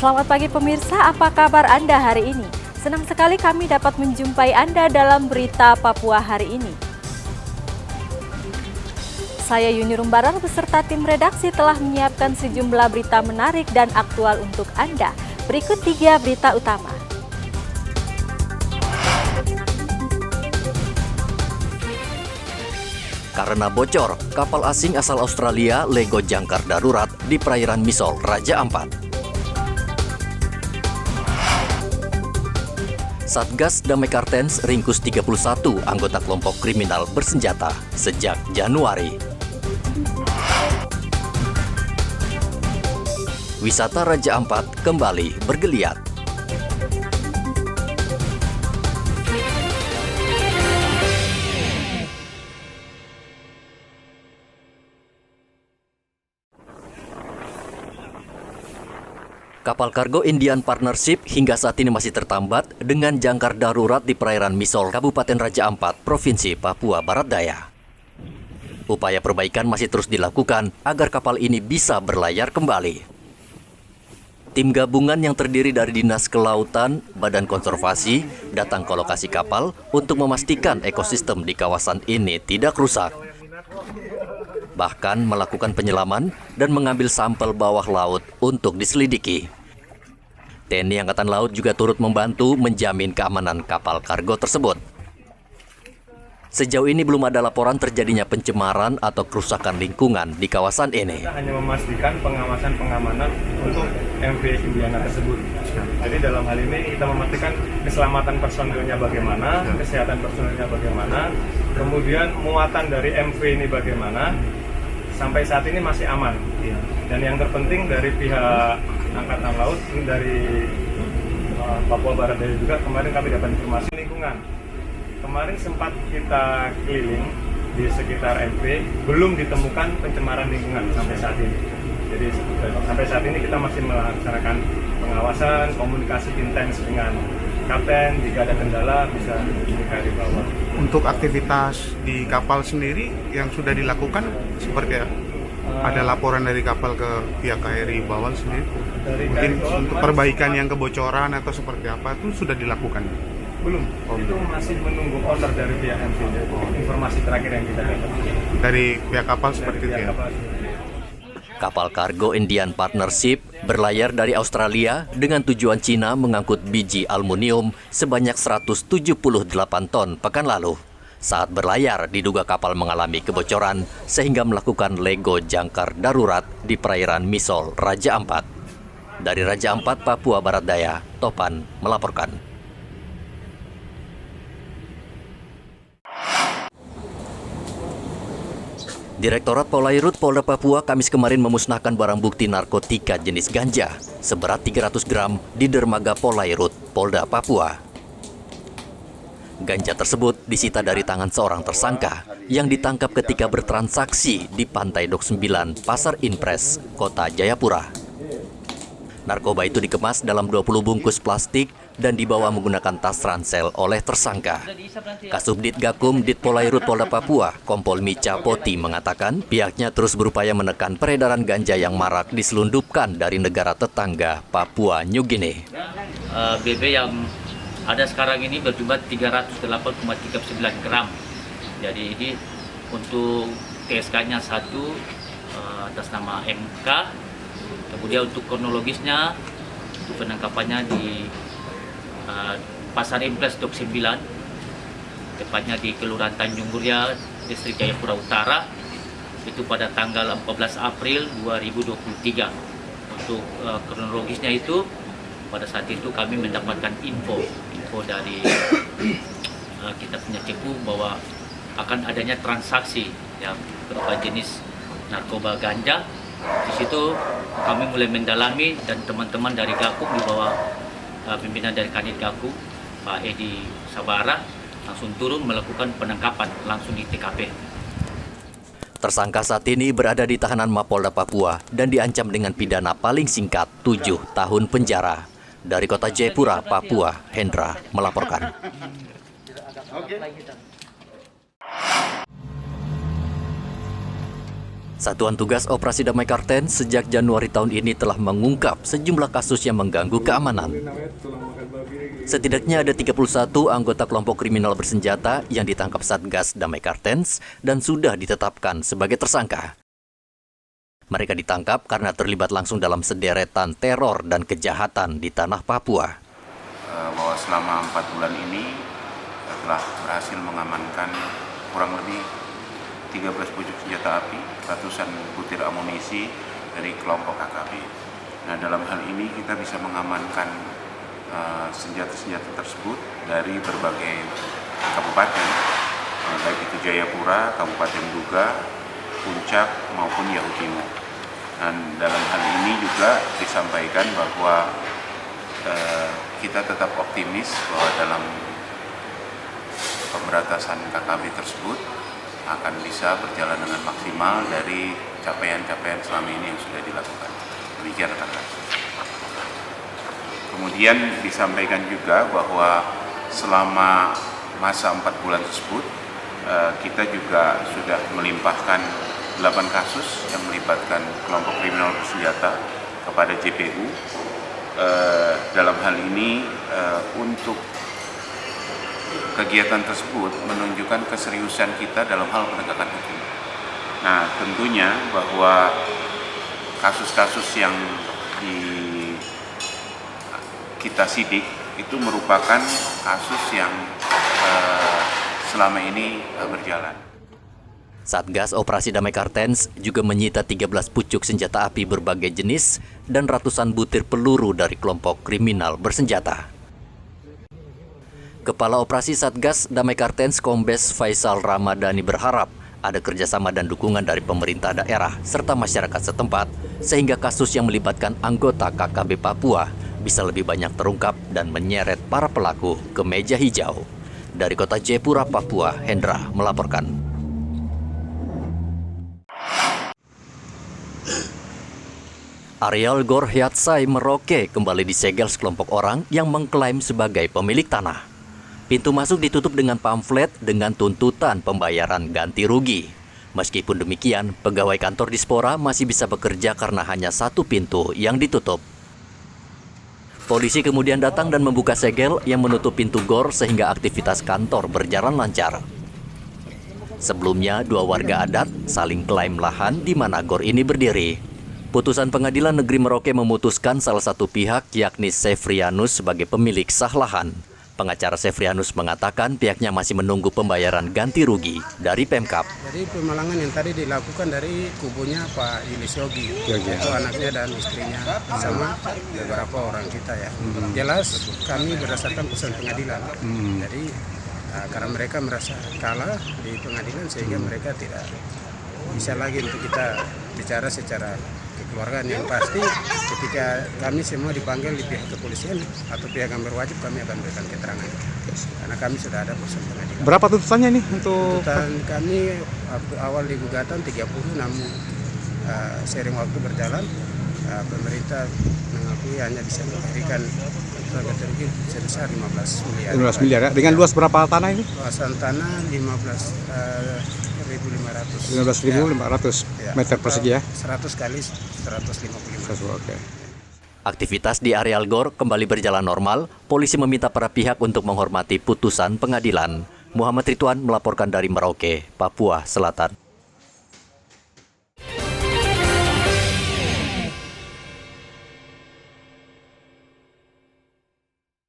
Selamat pagi pemirsa, apa kabar Anda hari ini? Senang sekali kami dapat menjumpai Anda dalam berita Papua hari ini. Saya Yuni Rumbarar beserta tim redaksi telah menyiapkan sejumlah berita menarik dan aktual untuk Anda. Berikut 3 berita utama. Karena bocor, kapal asing asal Australia lego jangkar darurat di perairan Misol, Raja Ampat. Satgas Damai Kartens ringkus 31 anggota kelompok kriminal bersenjata sejak Januari. Wisata Raja Ampat kembali bergeliat. Kapal kargo Indian Partnership hingga saat ini masih tertambat dengan jangkar darurat di perairan Misol, Kabupaten Raja Ampat, Provinsi Papua Barat Daya. Upaya perbaikan masih terus dilakukan agar kapal ini bisa berlayar kembali. Tim gabungan yang terdiri dari Dinas Kelautan, Badan Konservasi, datang ke lokasi kapal untuk memastikan ekosistem di kawasan ini tidak rusak. Bahkan melakukan penyelaman dan mengambil sampel bawah laut untuk diselidiki. TNI Angkatan Laut juga turut membantu menjamin keamanan kapal kargo tersebut. Sejauh ini belum ada laporan terjadinya pencemaran atau kerusakan lingkungan di kawasan ini. Kita hanya memastikan pengawasan pengamanan untuk MV Indiana tersebut. Jadi dalam hal ini kita memastikan keselamatan personilnya bagaimana, kesehatan personilnya bagaimana, kemudian muatan dari MV ini bagaimana. Sampai saat ini masih aman. Dan yang terpenting dari pihak Angkatan Laut, dari Papua Barat Daya juga, kemarin kami dapat informasi lingkungan. Kemarin sempat kita keliling di sekitar MV, belum ditemukan pencemaran lingkungan sampai saat ini. Jadi sampai saat ini kita masih melaksanakan pengawasan, komunikasi intens dengan kapten, jika ada kendala bisa di bawah. Untuk aktivitas di kapal sendiri yang sudah dilakukan seperti ada laporan dari kapal ke pihak KRI Bawal sendiri? Mungkin untuk perbaikan yang kebocoran atau seperti apa itu sudah dilakukan? Belum, itu masih menunggu order dari pihak MV. Informasi terakhir yang kita dapat. Dari pihak kapal seperti itu ya? Kapal kargo Indian Partnership berlayar dari Australia dengan tujuan Cina mengangkut biji aluminium sebanyak 178 ton pekan lalu. Saat berlayar, diduga kapal mengalami kebocoran sehingga melakukan lego jangkar darurat di perairan Misol, Raja Ampat. Dari Raja Ampat, Papua Barat Daya, Topan melaporkan. Direktorat Polairut Polda Papua Kamis kemarin memusnahkan barang bukti narkotika jenis ganja seberat 300 gram di dermaga Polairut Polda Papua. Ganja tersebut disita dari tangan seorang tersangka yang ditangkap ketika bertransaksi di Pantai Dok 9, Pasar Inpres, Kota Jayapura. Narkoba itu dikemas dalam 20 bungkus plastik dan dibawa menggunakan tas ransel oleh tersangka. Kasubdit Gakum Dit Polairut Polda Papua, Kompol Mica Poti mengatakan pihaknya terus berupaya menekan peredaran ganja yang marak diselundupkan dari negara tetangga Papua New Guinea. BB yang ada sekarang ini berjumlah 308,39 gram. Jadi ini untuk TSK-nya 1 atas nama MK. Kemudian untuk kronologisnya, untuk penangkapannya di Pasar Impres Dok 9, tepatnya di Kelurahan Tanjung Muria, Distrik Jayapura Utara, itu pada tanggal 14 April 2023. Untuk kronologisnya itu, pada saat itu kami mendapatkan info dari kita punya cepu bahwa akan adanya transaksi yang berupa jenis narkoba ganja. Di situ kami mulai mendalami dan teman-teman dari Gakum di bawah pimpinan dari Kanit Gakum, Pak Edi Sabara, langsung turun melakukan penangkapan langsung di TKP. Tersangka saat ini berada di tahanan Mapolda Papua dan diancam dengan pidana paling singkat 7 tahun penjara. Dari Kota Jayapura, Papua, Hendra melaporkan. Satuan Tugas Operasi Damai Kartens sejak Januari tahun ini telah mengungkap sejumlah kasus yang mengganggu keamanan. Setidaknya ada 31 anggota kelompok kriminal bersenjata yang ditangkap Satgas Damai Kartens dan sudah ditetapkan sebagai tersangka. Mereka ditangkap karena terlibat langsung dalam sederetan teror dan kejahatan di tanah Papua. Bahwa selama 4 bulan ini telah berhasil mengamankan kurang lebih 13 pucuk senjata api, ratusan butir amunisi dari kelompok KKB. Nah, dalam hal ini kita bisa mengamankan senjata-senjata tersebut dari berbagai kabupaten, baik itu Jayapura, Kabupaten Duga, Puncak maupun Yahoo Timur. Dan dalam hal ini juga disampaikan bahwa kita tetap optimis bahwa dalam pemberantasan KKB tersebut akan bisa berjalan dengan maksimal dari capaian-capaian selama ini yang sudah dilakukan. Demikian rekan-rekan. Kemudian disampaikan juga bahwa selama masa 4 bulan tersebut kita juga sudah melimpahkan 8 kasus yang melibatkan kelompok kriminal bersenjata kepada JPU. Dalam hal ini untuk kegiatan tersebut menunjukkan keseriusan kita dalam hal penegakan hukum. Nah, tentunya bahwa kasus-kasus yang kita sidik itu merupakan kasus yang selama ini berjalan. Satgas Operasi Damai Kartens juga menyita 13 pucuk senjata api berbagai jenis dan ratusan butir peluru dari kelompok kriminal bersenjata. Kepala Operasi Satgas Damai Kartens Kombes Faisal Ramadhani berharap ada kerjasama dan dukungan dari pemerintah daerah serta masyarakat setempat sehingga kasus yang melibatkan anggota KKB Papua bisa lebih banyak terungkap dan menyeret para pelaku ke meja hijau. Dari kota Jayapura, Papua, Hendra melaporkan. Areal Gor Hyatsai Merauke kembali disegel sekelompok orang yang mengklaim sebagai pemilik tanah. Pintu masuk ditutup dengan pamflet dengan tuntutan pembayaran ganti rugi. Meskipun demikian, pegawai kantor Dispora masih bisa bekerja karena hanya satu pintu yang ditutup. Polisi kemudian datang dan membuka segel yang menutup pintu gor sehingga aktivitas kantor berjalan lancar. Sebelumnya, 2 warga adat saling klaim lahan di mana gor ini berdiri. Putusan Pengadilan Negeri Merauke memutuskan salah satu pihak, yakni Sefrianus, sebagai pemilik sah lahan. Pengacara Sefrianus mengatakan pihaknya masih menunggu pembayaran ganti rugi dari Pemkab. Jadi pemalangan yang tadi dilakukan dari kubunya Pak Yulis Yogi, itu anaknya dan istrinya sama beberapa orang kita ya. Jelas kami berdasarkan putusan pengadilan. Jadi karena mereka merasa kalah di pengadilan sehingga mereka tidak bisa lagi untuk kita bicara secara kekeluargaan. Yang pasti ketika kami semua dipanggil di pihak kepolisian atau pihak yang berwajib, kami akan berikan keterangan karena kami sudah ada putusan pengadilan. Berapa tuntutannya nih untuk? Tuntutan kami awal di gugatan 30, namun seiring waktu berjalan pemerintah mengakui hanya bisa memberikan ganti rugi sebesar 15 miliar. 15 miliar ya. Dengan luas berapa tanah ini? Luasan tanah 15.500 meter persegi ya. 100 kali 155. Oke. Aktivitas di areal gor kembali berjalan normal. Polisi meminta para pihak untuk menghormati putusan pengadilan. Muhammad Ridwan melaporkan dari Merauke, Papua Selatan.